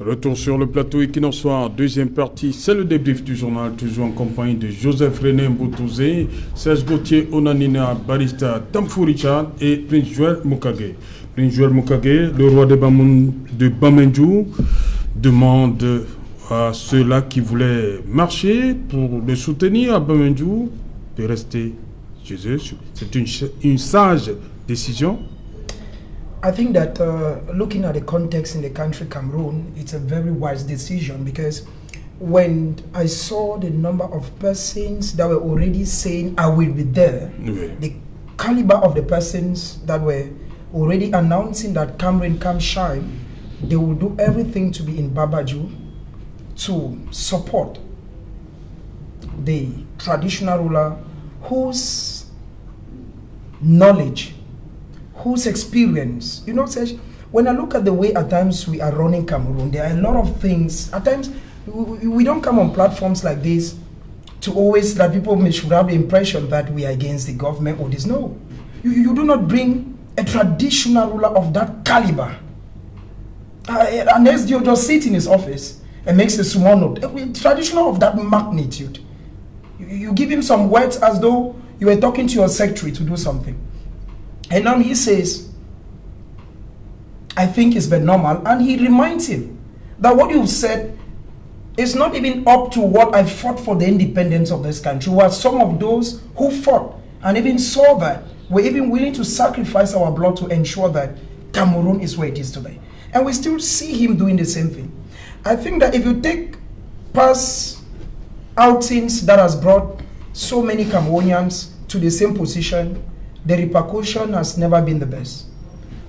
Retour sur le plateau Equinox Soir, deuxième partie, c'est le débrief du journal, toujours en compagnie de Joseph René Mboutouzé, Serge Gauthier Onanina, Barista Tamfou Richard et Prince Joel Mukage. Prince Joel Mukage, le roi de Bamenju, demande à ceux-là qui voulaient marcher pour le soutenir à Bamenju de rester chez eux. C'est une sage décision. I think that looking at the context in the country Cameroon, it's a very wise decision, because when I saw the number of persons that were already saying I will be there, the caliber of the persons that were already announcing that Cameroon come shine, they will do everything to be in Babaju to support the traditional ruler whose knowledge, whose experience, when I look at the way at times we are running Cameroon, there are a lot of things. At times, we don't come on platforms like this to always that people should have the impression that we are against the government or this. No, you do not bring a traditional ruler of that caliber. Unless you just sit in his office and makes a small note. A traditional of that magnitude. You give him some words as though you were talking to your secretary to do something. And now he says, I think it's been normal. And he reminds him that what you've said is not even up to what I fought for the independence of this country. Were some of those who fought and even saw that were even willing to sacrifice our blood to ensure that Cameroon is where it is today. And we still see him doing the same thing. I think that if you take past outings that has brought so many Cameroonians to the same position, the repercussion has never been the best.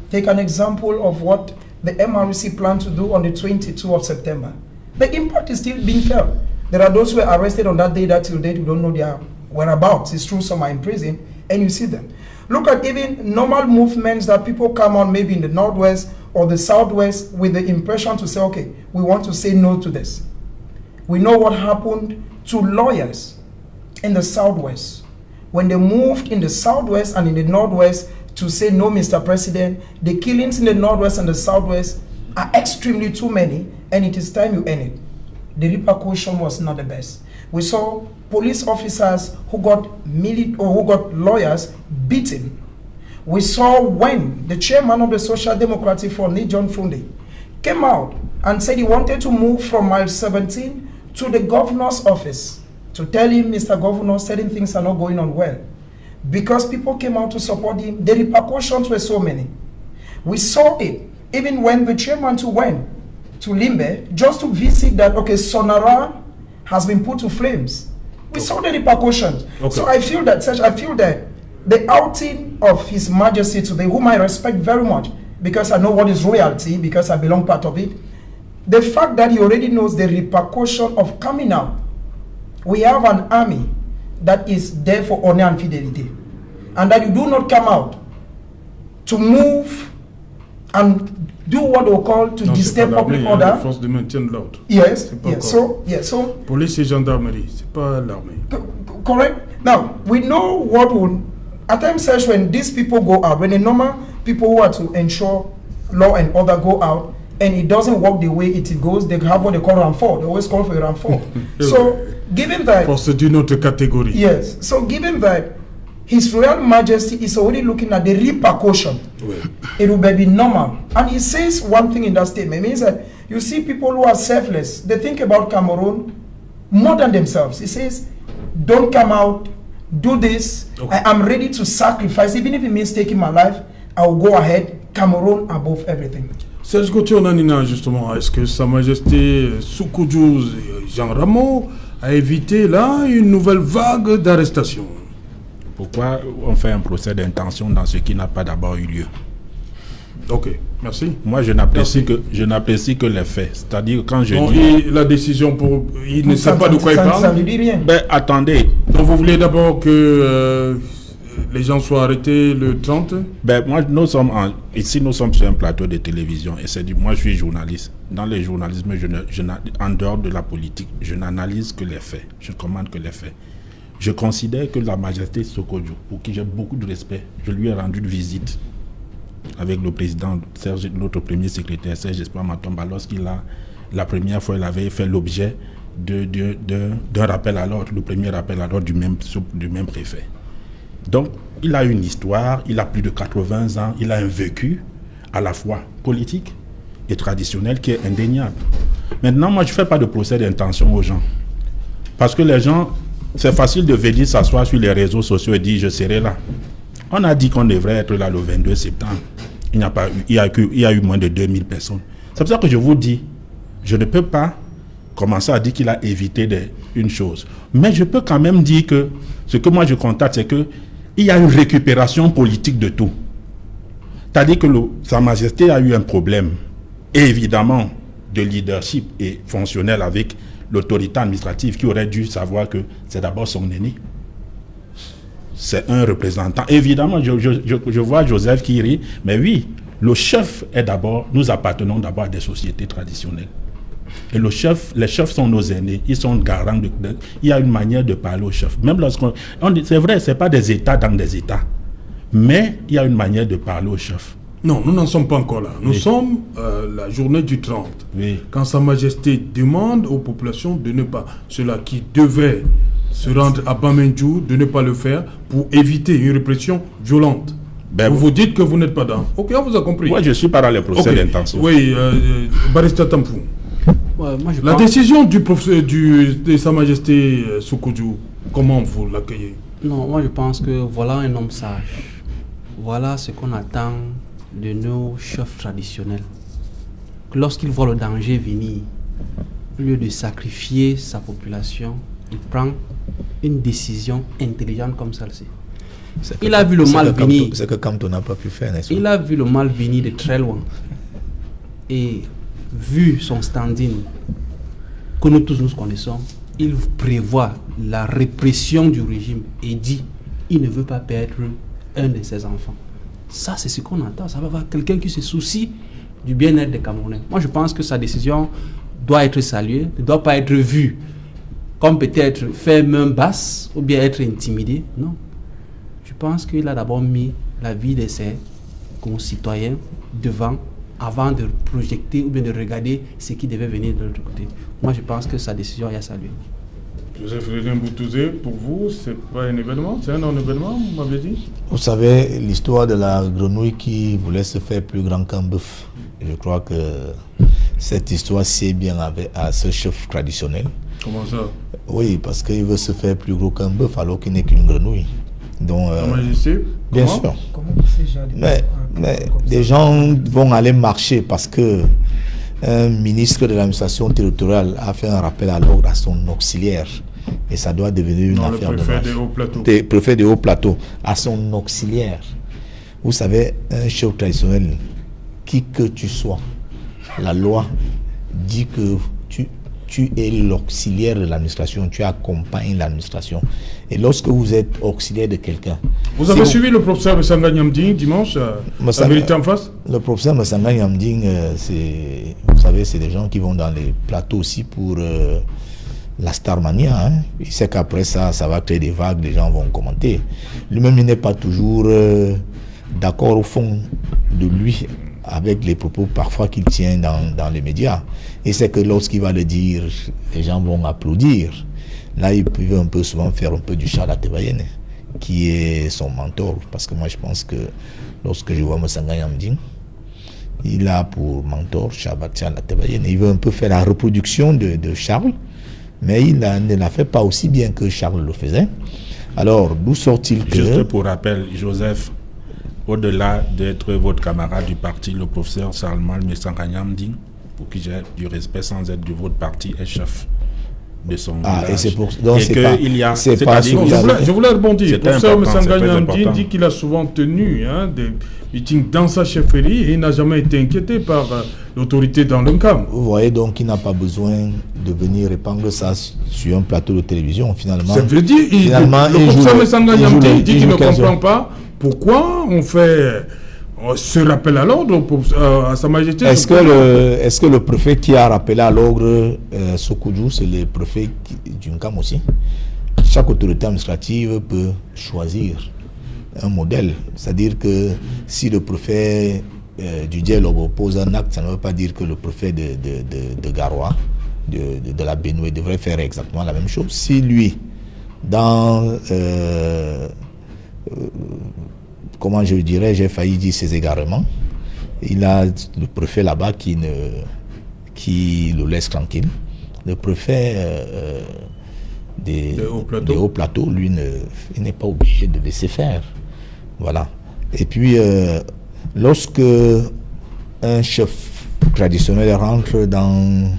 Take an example of what the MRC planned to do on the 22nd of September. The impact is still being felt. There are those who were arrested on that day that till date we don't know their whereabouts. It's true, some are in prison, and you see them. Look at even normal movements that people come on maybe in the Northwest or the Southwest with the impression to say, okay, we want to say no to this. We know what happened to lawyers in the Southwest. When they moved in the Southwest and in the Northwest to say no, Mr. President, the killings in the Northwest and the Southwest are extremely too many, and it is time you end it. The repercussion was not the best. We saw police officers who got lawyers beaten. We saw when the chairman of the Social Democratic Front, John Funde, came out and said he wanted to move from mile 17 to the governor's office to tell him, Mr. Governor, certain things are not going on well. Because people came out to support him, the repercussions were so many. We saw it even when the chairman went to Limbe just to visit that, okay, Sonara has been put to flames. We saw the repercussions. Okay. So I feel that the outing of His Majesty today, whom I respect very much, because I know what is royalty, because I belong part of it, the fact that he already knows the repercussion of coming out. We have an army that is there for honor and fidelity, and that you do not come out to move and do what they call to disturb public order. Force de maintien de l'ordre. Yes, yes. So police et gendarmerie, c'est pas l'armée. Correct. Now we know what will at times such when these people go out, when the normal people who are to ensure law and order go out, and it doesn't work the way it goes, they have what they call round 4. They always call for a round 4. So, given that... Force d'une autre catégorie. Yes. So, given that His Royal Majesty is already looking at the repercussion, it will be normal. And he says one thing in that statement. It means that you see people who are selfless. They think about Cameroon more than themselves. He says, don't come out, do this. Okay. I'm ready to sacrifice. Even if it means taking my life, I will go ahead. Cameroon above everything. Serge Gauthier Onanina, justement, est-ce que Sa Majesté Soukoudjouz Jean Rameau a évité là une nouvelle vague d'arrestations? Pourquoi on fait un procès d'intention dans ce qui n'a pas d'abord eu lieu? Ok, merci. Moi, je n'apprécie que les faits. C'est-à-dire, quand je dis... la décision pour... Il ne sait pas de quoi il parle. Ça ne dit rien. Ben, attendez. Donc, vous voulez d'abord que... les gens soient arrêtés le 30? Ben, moi, ici, nous sommes sur un plateau de télévision et moi, je suis journaliste. Dans le journalisme, en dehors de la politique, je n'analyse que les faits. Je commande que les faits. Je considère que la Majesté Sokodjo, pour qui j'ai beaucoup de respect, je lui ai rendu une visite avec le président Serge, notre premier secrétaire Serge Espoir Matomba, lorsqu'il a la première fois, il avait fait l'objet d'un rappel à l'ordre, le premier rappel à l'ordre du même préfet. Donc, il a une histoire, il a plus de 80 ans, il a un vécu à la fois politique et traditionnel qui est indéniable. Maintenant, moi, je ne fais pas de procès d'intention aux gens. Parce que les gens, c'est facile de venir s'asseoir sur les réseaux sociaux et dire « je serai là ». On a dit qu'on devrait être là le 22 septembre. Il y a eu moins de 2000 personnes. C'est pour ça que je vous dis, je ne peux pas commencer à dire qu'il a évité une chose. Mais je peux quand même dire que ce que moi je constate, c'est qu'il y a une récupération politique de tout. C'est-à-dire que Sa Majesté a eu un problème, évidemment, de leadership et fonctionnel avec l'autorité administrative qui aurait dû savoir que c'est d'abord son aîné. C'est un représentant. Évidemment, je vois Joseph qui rit, mais oui, le chef est d'abord, nous appartenons d'abord à des sociétés traditionnelles. Et les chefs sont nos aînés, ils sont garants il y a une manière de parler aux chefs. Même lorsqu'on dit, c'est vrai, ce n'est pas des États dans des États, mais il y a une manière de parler aux chefs. Non, nous n'en sommes pas encore là. Nous sommes la journée du 30. Oui. Quand Sa Majesté demande aux populations de ne pas, ceux-là qui devaient se rendre à Bamendjou, de ne pas le faire pour éviter une répression violente. Vous dites que vous n'êtes pas dans. Ok, on vous a compris. Moi, je ne suis pas dans les procès d'intention. Oui, Barrister Tamfou. Ouais, moi, la décision de Sa Majesté Sékou, comment vous l'accueillez? Non, moi je pense que voilà un homme sage. Voilà ce qu'on attend de nos chefs traditionnels. Lorsqu'il voit le danger venir, au lieu de sacrifier sa population, il prend une décision intelligente comme celle-ci. Il a vu le mal venir. C'est que Kamto n'a pas pu faire, n'est-ce pas? Il a vu le mal venir de très loin. Et vu son standing, que nous tous nous connaissons, il prévoit la répression du régime et dit il ne veut pas perdre un de ses enfants. Ça, c'est ce qu'on entend. Ça va avoir quelqu'un qui se soucie du bien-être des Camerounais. Moi, je pense que sa décision doit être saluée, ne doit pas être vue comme peut-être faire main basse ou bien être intimidé. Non. Je pense qu'il a d'abord mis la vie de ses concitoyens devant, avant de projeter ou bien de regarder ce qui devait venir de l'autre côté. Moi, je pense que sa décision est à saluer. Joseph René Mboutouzé, pour vous, c'est pas un événement, c'est un non-événement, vous m'avez dit? Vous savez, l'histoire de la grenouille qui voulait se faire plus grand qu'un bœuf. Je crois que cette histoire sied bien à ce chef traditionnel. Comment ça? Oui, parce qu'il veut se faire plus gros qu'un bœuf alors qu'il n'est qu'une grenouille. Donc, bien sûr. Mais des gens vont aller marcher parce que un ministre de l'administration territoriale a fait un rappel à l'ordre à son auxiliaire. Et ça doit devenir une affaire de marche. Préfet de Haut-Plateau, à son auxiliaire. Vous savez, un chef traditionnel, qui que tu sois, la loi dit que tu es l'auxiliaire de l'administration, tu accompagnes l'administration. Et lorsque vous êtes auxiliaire de quelqu'un... Vous avez suivi le professeur Messanga Nyamding dimanche, La Vérité en face? Le professeur Messanga Nyamding, vous savez, c'est des gens qui vont dans les plateaux aussi pour la Starmania. Hein. Il sait qu'après ça va créer des vagues, les gens vont commenter. Lui-même, il n'est pas toujours d'accord au fond de lui avec les propos parfois qu'il tient dans les médias. Et c'est que lorsqu'il va le dire, les gens vont applaudir. Là, il peut un peu souvent faire un peu du Charles Atebayene, qui est son mentor. Parce que moi, je pense que lorsque je vois Messanga Nyamding, il a pour mentor Charles Atebayene. Il veut un peu faire la reproduction de Charles, mais il ne la fait pas aussi bien que Charles le faisait. Alors, d'où sort-il que... Juste pour rappel, Joseph, au-delà d'être votre camarade du parti, le professeur Salman Messanga Nyamding, pour qui j'ai du respect sans être de votre parti, est chef de son village. Et c'est pour donc c'est pas, il y a, c'est pas je voulais rebondir. Le professeur Messanga Nyamding dit qu'il a souvent tenu des meetings dans sa chefferie et il n'a jamais été inquiété par l'autorité dans le camp. Vous voyez, donc il n'a pas besoin de venir répandre ça sur un plateau de télévision. Finalement, ça veut dire le professeur Messanga Nyamding dit qu'il ne comprend pas pourquoi on fait ce rappel à l'ordre à Sa Majesté. Est-ce que le préfet qui a rappelé à l'ordre Sékou, c'est le préfet du Nkam aussi? Chaque autorité administrative peut choisir un modèle. C'est-à-dire que si le préfet du dialogue pose un acte, ça ne veut pas dire que le préfet de Garoua, de la Benue, devrait faire exactement la même chose. Si lui, dans comment je dirais, j'ai failli dire ses égarements, il a le préfet là-bas qui le laisse tranquille. Le préfet des hauts plateaux, lui, il n'est pas obligé de laisser faire. Voilà. Et puis, lorsque un chef traditionnel rentre dans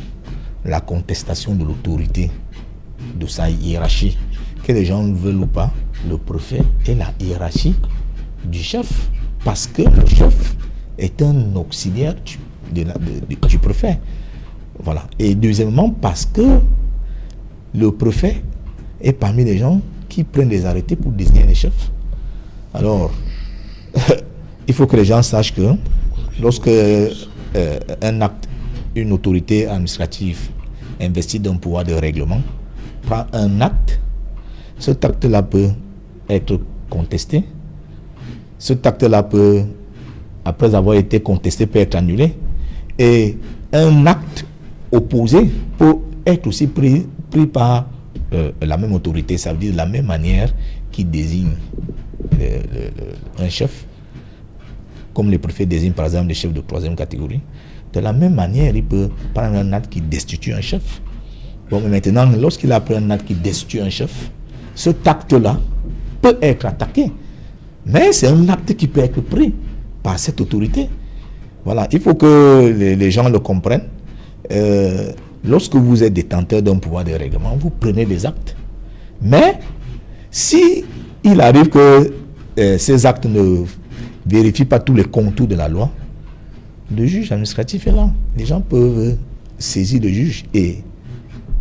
la contestation de l'autorité, de sa hiérarchie, que les gens le veulent ou pas, le préfet est la hiérarchie du chef, parce que le chef est un auxiliaire du préfet. Voilà. Et deuxièmement, parce que le préfet est parmi les gens qui prennent des arrêtés pour désigner les chefs. Alors, il faut que les gens sachent que lorsque un acte, une autorité administrative investie d'un pouvoir de règlement prend un acte, cet acte-là peut être contesté. Cet acte-là peut, après avoir été contesté, peut être annulé. Et un acte opposé peut être aussi pris par la même autorité, ça veut dire de la même manière qui désigne un chef, comme les préfets désignent par exemple les chefs de 3e catégorie. De la même manière, il peut prendre un acte qui destitue un chef. Bon, mais maintenant, lorsqu'il a pris un acte qui destitue un chef, cet acte-là peut être attaqué. Mais c'est un acte qui peut être pris par cette autorité. Voilà, il faut que les gens le comprennent. Lorsque vous êtes détenteur d'un pouvoir de règlement, vous prenez des actes. Mais si il arrive que ces actes ne vérifient pas tous les contours de la loi, le juge administratif est là. Les gens peuvent saisir le juge et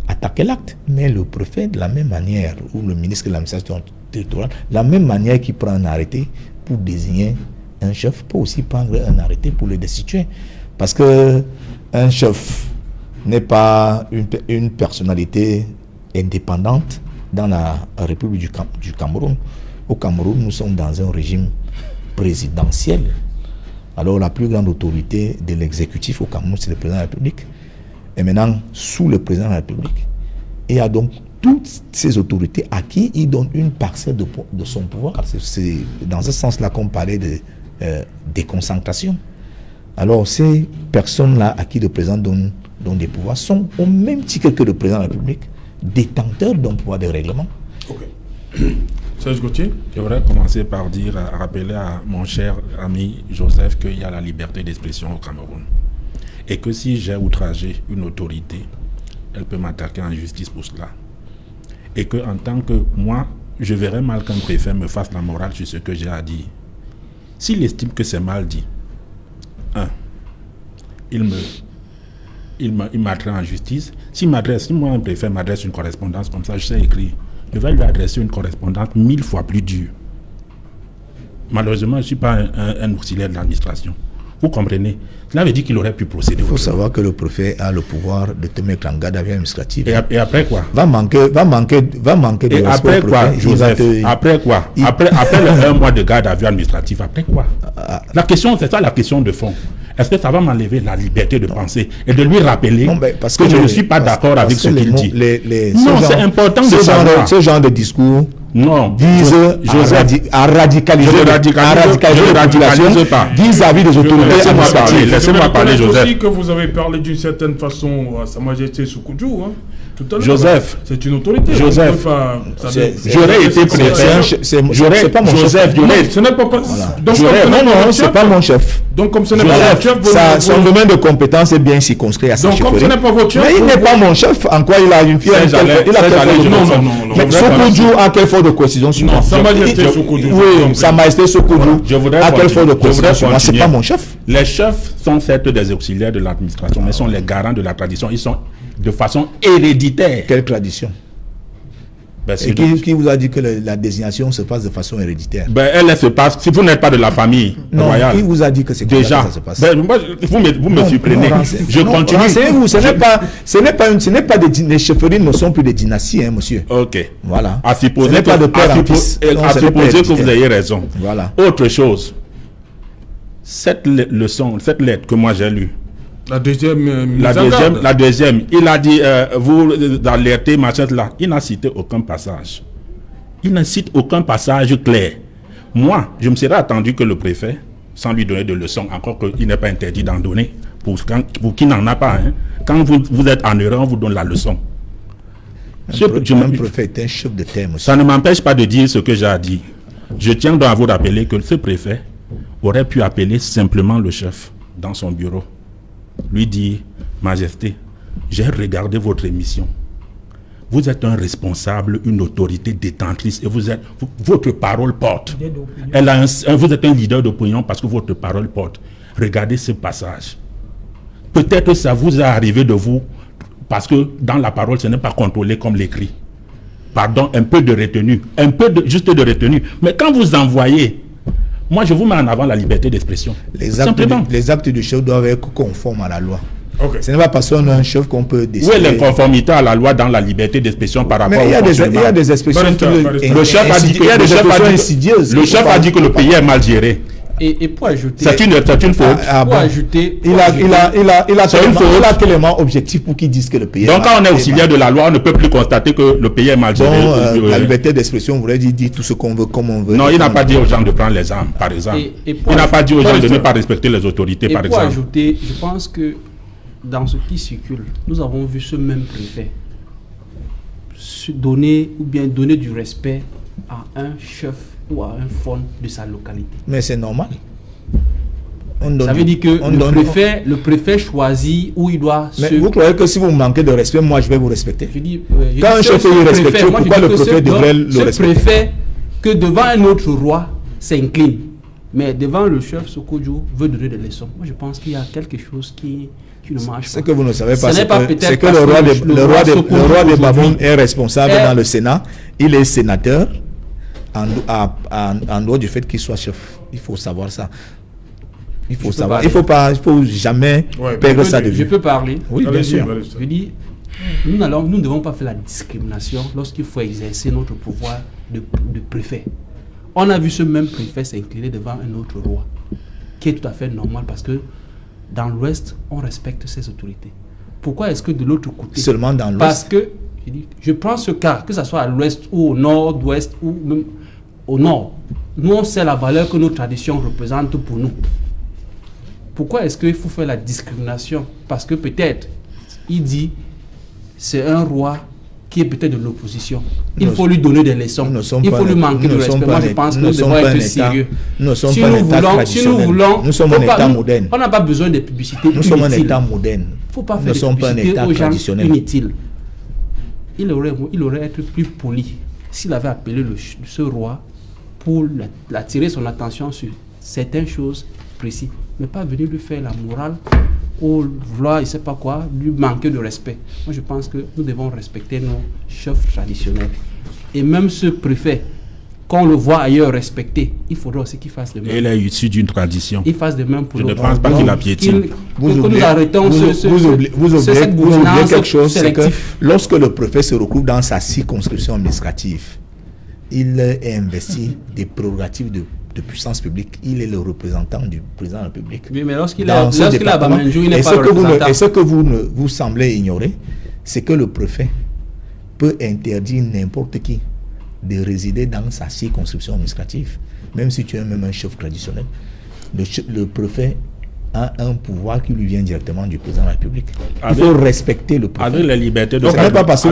attaquer l'acte. Mais le préfet, de la même manière, ou le ministre de l'administration territoriale, de la même manière qu'il prend un arrêté pour désigner un chef, peut aussi prendre un arrêté pour le destituer. Parce que un chef n'est pas une personnalité indépendante dans la République du Cameroun. Au Cameroun, nous sommes dans un régime présidentiel. Alors la plus grande autorité de l'exécutif au Cameroun, c'est le président de la République. Et maintenant, sous le président de la République, il y a donc toutes ces autorités à qui il donne une parcelle de son pouvoir. C'est dans ce sens-là qu'on parlait de déconcentration. Alors ces personnes-là à qui le président donne des pouvoirs sont au même titre que le président de la République, détenteurs d'un pouvoir de règlement. Ok. Serge Gauthier. Je voudrais commencer par rappeler à mon cher ami Joseph qu'il y a la liberté d'expression au Cameroun. Et que si j'ai outragé une autorité, elle peut m'attaquer en justice pour cela. Et que en tant que moi, je verrais mal qu'un préfet me fasse la morale sur ce que j'ai à dire. S'il estime que c'est mal dit, il m'adresse en justice. Si moi un préfet m'adresse une correspondance comme ça, je sais écrire, je vais lui adresser une correspondance 1000 fois plus dure. Malheureusement, je ne suis pas un auxiliaire de l'administration. Vous comprenez? Cela veut dire qu'il aurait pu procéder. Il faut savoir que le préfet a le pouvoir de te mettre en garde à vue administrative. Et après quoi? Va manquer de et après quoi, Joseph? Après quoi? Après un mois de garde à vue administrative, après quoi? La question, c'est ça la question de fond. Est-ce que ça va m'enlever la liberté de penser et de lui rappeler que je ne suis pas d'accord avec ce qu'il dit? Non, c'est important de savoir. Ce genre de discours disent à radicaliser la population vis-à-vis des autorités administratives. Laissez-moi parler, Joseph. Aussi que vous avez parlé d'une certaine façon à Sa Majesté Soukoudjou, tout à l'heure. Joseph, c'est une autorité. Joseph, j'aurais été préfet. C'est pas mon chef. Ce n'est pas. Non, c'est pas mon chef. Donc comme ce n'est pas mon chef, son domaine de compétence est bien circonscrit à sa chefferie. Donc comme ce n'est pas votre chef, mais il n'est pas mon chef. En quoi il a une fille? Non. Mais Soukoudjou a quel fort de cohésion sur moi? Sa Majesté Soukoudjou. Oui, Sa Majesté Soukoudjou a quel fort de cohésion sur moi? C'est pas mon chef. Les chefs sont certes des auxiliaires de l'administration, mais sont les garants de la tradition. Ils sont de façon héréditaire. Quelle tradition? Et qui vous a dit que la désignation se passe de façon héréditaire? Elle se passe, si vous n'êtes pas de la famille royale. Qui vous a dit que c'est déjà ça se passe? Vous me surprenez. Je continue. Renseignez-vous, ce n'est pas des chefferies ne sont plus des dynasties, monsieur. Ok. Voilà. À supposer que vous ayez raison. Voilà. Autre chose. cette leçon, cette lettre que moi j'ai lue, La deuxième, la deuxième, il a dit, vous alertez, machin, là. Il n'a cité aucun passage. Il ne cite aucun passage clair. Moi, je me serais attendu que le préfet, sans lui donner de leçons, encore qu'il n'est pas interdit d'en donner, pour qui n'en a pas, hein. Quand vous êtes en erreur, on vous donne la leçon. Un préfet est un chef de thème aussi. Ça ne m'empêche pas de dire ce que j'ai dit. Je tiens donc à vous rappeler que ce préfet aurait pu appeler simplement le chef dans son bureau. Lui dire, Majesté, j'ai regardé votre émission. Vous êtes un responsable, une autorité détentrice et votre parole porte. Vous êtes un leader d'opinion parce que votre parole porte. Regardez ce passage. Peut-être ça vous est arrivé de vous parce que dans la parole, ce n'est pas contrôlé comme l'écrit. Pardon, un peu de retenue, juste de retenue. Mais quand vous envoyez, moi je vous mets en avant la liberté d'expression. Les actes du chef doivent être conformes à la loi. Okay. Ce n'est pas parce qu'on a un chef qu'on peut décider. Où est l'inconformité à la loi dans la liberté d'expression par rapport au fonctionnement? Il y a des expressions. Le chef a dit que le pays est mal géré. Et pour ajouter, c'est une faute. Il a tellement objectif pour qu'ils disent que le pays est mal géré. Donc quand on est auxiliaire de la loi, on ne peut plus constater que le pays est mal géré. La liberté d'expression voudrait dire tout ce qu'on veut comme on veut. Non, il n'a pas dit aux gens de prendre les armes, par exemple. Il n'a pas dit aux gens de ne pas respecter les autorités, par exemple. Pour ajouter, je pense que dans ce qui circule, nous avons vu ce même préfet donner du respect à un chef ou à un faune de sa localité. Mais c'est normal. Ça veut dire que le préfet choisit où il doit Vous croyez que si vous manquez de respect, moi je vais vous respecter? Quand un chef est irrespectueux, pourquoi le préfet devrait le respecter? Ce préfet que devant un autre roi s'incline, mais devant le chef Sokodjo veut donner des leçons. Moi je pense qu'il y a quelque chose qui ne marche pas. Ce que vous ne savez pas, c'est que le roi des Babounes est responsable dans le Sénat. Il est sénateur en dehors du fait qu'il soit chef. Il faut savoir ça. Il faut savoir. Il faut jamais perdre ça de vue. Je peux parler? Oui, bien sûr. Je dis, nous ne devons pas faire la discrimination lorsqu'il faut exercer notre pouvoir de préfet. On a vu ce même préfet s'incliner devant un autre roi, qui est tout à fait normal parce que dans l'Ouest, on respecte ses autorités. Pourquoi est-ce que de l'autre côté? Seulement dans l'Ouest. Parce que, je prends ce cas, que ce soit à l'Ouest ou au Nord, Ouest ou même au Nord. Nous, on sait la valeur que nos traditions représentent pour nous. Pourquoi est-ce qu'il faut faire la discrimination? Parce que peut-être, il dit, c'est un roi qui est peut-être de l'opposition. Il faut lui donner des leçons. Il faut lui manquer de respect. Moi, je pense que nous devons être sérieux. Si nous voulons, nous sommes un État moderne. On n'a pas besoin de publicité. Nous sommes un État moderne. Il ne faut pas faire de publicité aux gens inutiles. Il aurait été plus poli s'il avait appelé ce roi pour attirer son attention sur certaines choses précises, mais pas venir lui faire la morale ou vouloir, il ne sait pas quoi, lui manquer de respect. Moi, je pense que nous devons respecter nos chefs traditionnels. Et même ce préfet, qu'on le voit ailleurs respecté, il faudra aussi qu'il fasse de même. Il est issu d'une tradition. Il fasse de même pour Je ne pense pas qu'il a piétine. Vous arrêtons vous oubliez quelque chose, c'est que lorsque le préfet se retrouve dans sa circonscription administrative, il est investi des prérogatives de puissance publique. Il est le représentant du président de la République. Oui, mais lorsqu'il a Bamandjou, il n'est pas le représentant. Et ce que vous semblez ignorer, c'est que le préfet peut interdire n'importe qui de résider dans sa circonscription administrative, même si tu es même un chef traditionnel. Le préfet a un pouvoir qui lui vient directement du président de la République. Il faut respecter le préfet. Avec la liberté de... Ce n'est pas parce que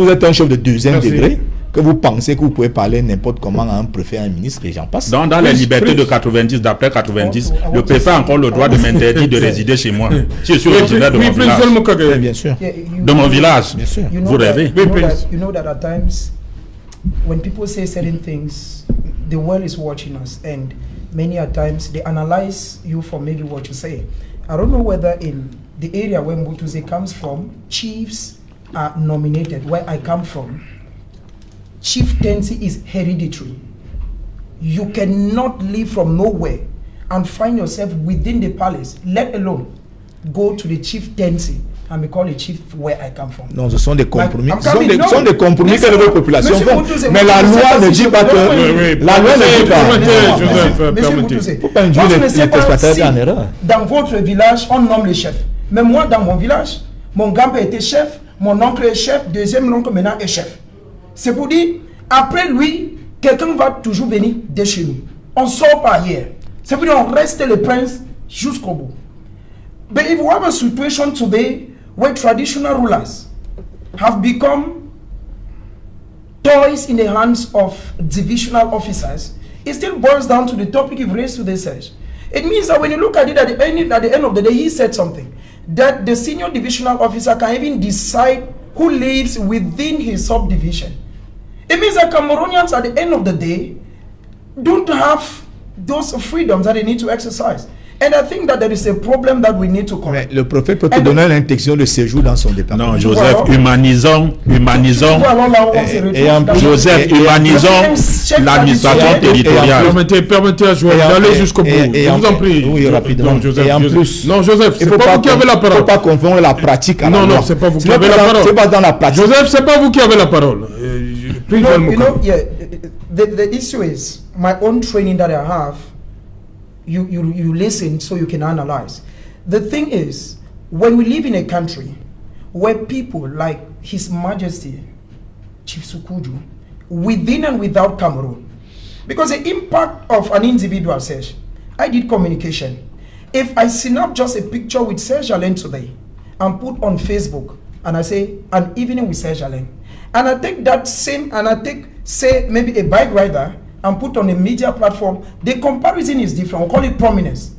vous êtes un chef de deuxième degré que vous pensez que vous pouvez parler n'importe comment à un préfet, à un ministre, et j'en passe. Dans les libertés de 90, d'après 90, le préfet a encore le droit de m'interdire de résider chez moi. Si je suis originaire de mon village. Bien sûr. De mon village. Bien sûr. Vous rêvez. You know that at times, when people say certain things, the world is watching us, and many a times they analyze you for maybe what you say. I don't know whether in the area where Mbutuze comes from, chiefs are nominated. Where I come from, chieftaincy is hereditary. You cannot leave from nowhere and find yourself within the palace, let alone go to the chieftaincy and be called a chief where I come from. Non, ce sont des compromis. Like, Ce sont des compromis que les populations font. Mais la loi ne dit pas que. La loi ne dit pas. Monsieur Moutouzé, Il ne faut pas induire les téléspectateurs en erreur. Dans votre village, on nomme les chefs. Mais moi, dans mon village, mon grand-père était chef, mon oncle est chef, deuxième oncle maintenant est chef. C'est pour dire, après lui, quelqu'un va toujours venir de chez nous. On ne sort pas hier. C'est pour dire, on reste le prince jusqu'au bout. But if we have a situation today where traditional rulers have become toys in the hands of divisional officers, it still boils down to the topic you've raised today, Serge. It means that when you look at it at the end of the day, he said something, that the senior divisional officer can even decide who lives within his subdivision. It means that Cameroonians at the end of the day don't have those freedoms that they need to exercise. And I think that there is a problem that we need to correct. Le prophète peut te donner l'interdiction de séjour dans son département. Non, Joseph, humanisons. Joseph, humanisons l'administration territoriale. Permettez à Joël d'aller jusqu'au bout. Je vous en prie. Oui, rapidement. Non, Joseph, et en plus, non, Joseph, c'est pas vous qui avez la parole. Il ne faut pas confondre la pratique à la loi. Non, c'est pas vous qui avez la parole. C'est pas dans la pratique. Joseph, c'est pas vous qui avez la parole. You know, yeah, the issue is my own training that I have. You listen so you can analyze. The thing is, when we live in a country where people like His Majesty Chief Sukuju, within and without Cameroon, because the impact of an individual, Serge, I did communication. If I snap just a picture with Serge Alain today and put on Facebook, and I say an evening with Serge Alain, and I take that same, and I take, say, maybe a bike rider and put on a media platform, the comparison is different. We'll call it prominence.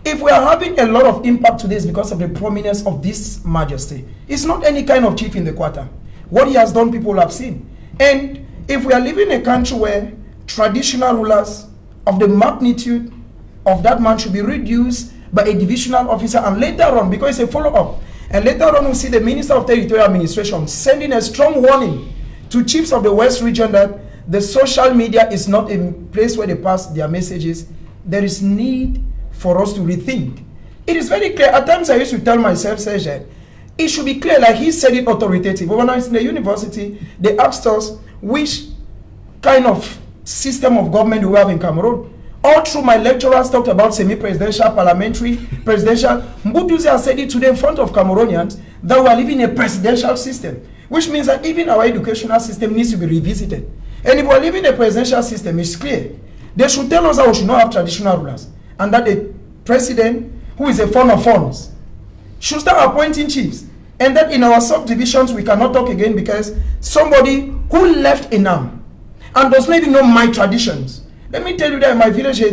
If we are having a lot of impact today, it's because of the prominence of this Majesty. It's not any kind of chief in the quarter. What he has done, people have seen. And if we are living in a country where traditional rulers of the magnitude of that man should be reduced by a divisional officer, and later on, because it's a follow-up, and later on we'll see the Minister of Territorial Administration sending a strong warning to chiefs of the West region that the social media is not a place where they pass their messages. There is need for us to rethink. It is very clear. At times I used to tell myself, Serge, it should be clear, like he said it authoritative. But when I was in the university, they asked us which kind of system of government do we have in Cameroon. All through my lecturers talked about semi-presidential, parliamentary, presidential. Mbuduzi has said it today in front of Cameroonians that we are living in a presidential system, which means that even our educational system needs to be revisited. And if we are living in a presidential system, it's clear. They should tell us that we should not have traditional rulers, and that the president, who is a fund of funds, should start appointing chiefs. And that in our subdivisions, we cannot talk again because somebody who left a NAM and does not even know my traditions. Let me tell you that in my village,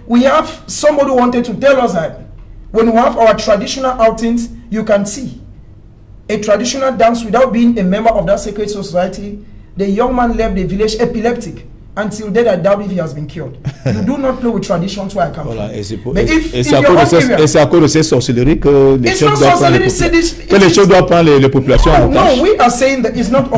we have somebody who wanted to tell us that when we have our traditional outings, you can see a traditional dance without being a member of that sacred society. The young man left the village epileptic. Until then, I doubt if he has been cured. You do not play with traditions where I come from. Et c'est à cause de ces sorcelleries que les chefs doivent prendre les populations en otage. No, we are saying that it's not.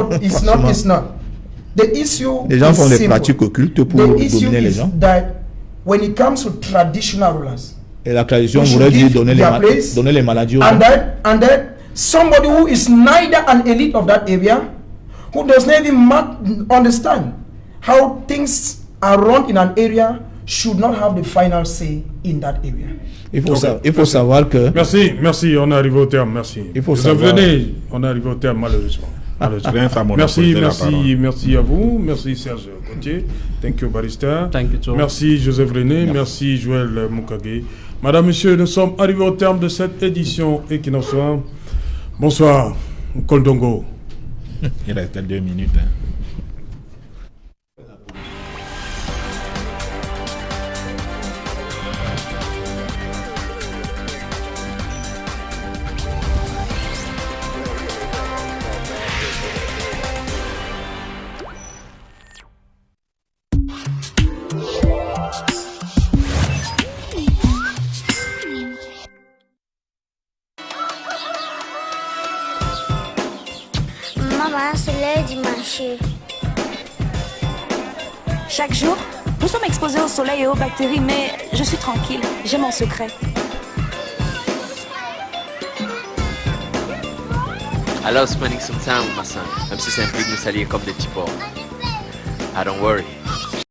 The issue les gens is font des simple. pratiques occultes pour dominer les gens. That when it comes to traditional rulers, et la tradition voudrait dire donner les maladies aux gens. And then somebody who is neither an elite of that area, who does not even understand how things are run in an area, should not have the final say in that area. Il faut savoir que... Merci, on est arrivé au terme, merci. Il faut savoir... on est arrivé au terme malheureusement. Merci à vous, merci Serge Gauthier, thank you Barista, thank you too. Merci Joseph René, merci Joël Moukage. Madame, Monsieur, nous sommes arrivés au terme de cette édition Equinox. Bonsoir, Koldongo. Il reste 2 minutes. Chaque jour, nous sommes exposés au soleil et aux bactéries, mais je suis tranquille, j'ai mon secret. I love spending some time with my son, même si ça implique nous salir comme des petits porcs. I don't worry.